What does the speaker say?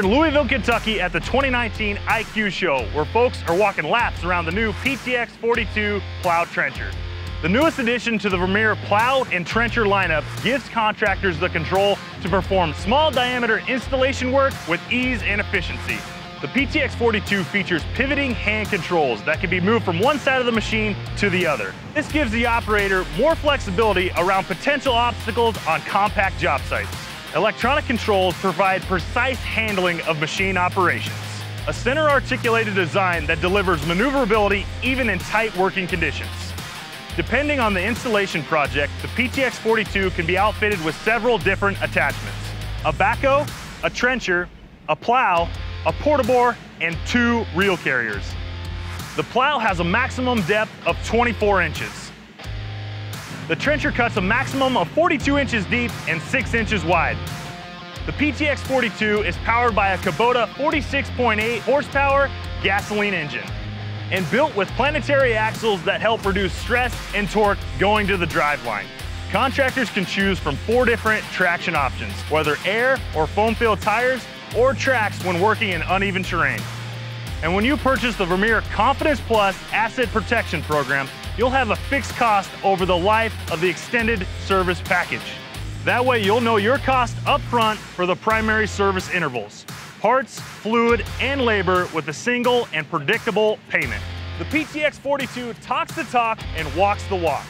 here in Louisville, Kentucky at the 2019 ICUEE show, where folks are walking laps around the new PTX42 Plow trencher. The newest addition to the Vermeer plow and trencher lineup gives contractors the control to perform small diameter installation work with ease and efficiency. The PTX42 features pivoting hand controls that can be moved from one side of the machine to the other. This gives the operator more flexibility around potential obstacles on compact job sites. Electronic controls provide precise handling of machine operations. A center articulated design that delivers maneuverability even in tight working conditions. Depending on the installation project, the PTX42 can be outfitted with several different attachments: a backhoe, a trencher, a plow, a portabore, and 2 reel carriers. The plow has a maximum depth of 24 inches. The trencher cuts a maximum of 42 inches deep and 6 inches wide. The PTX42 is powered by a Kubota 46.8 horsepower gasoline engine and built with planetary axles that help reduce stress and torque going to the driveline. Contractors can choose from 4 different traction options, whether air or foam-filled tires or tracks when working in uneven terrain. And when you purchase the Vermeer Confidence Plus Asset Protection Program, you'll have a fixed cost over the life of the extended service package. That way you'll know your cost up front for the primary service intervals, parts, fluid, and labor with a single and predictable payment. The PTX42 talks the talk and walks the walk.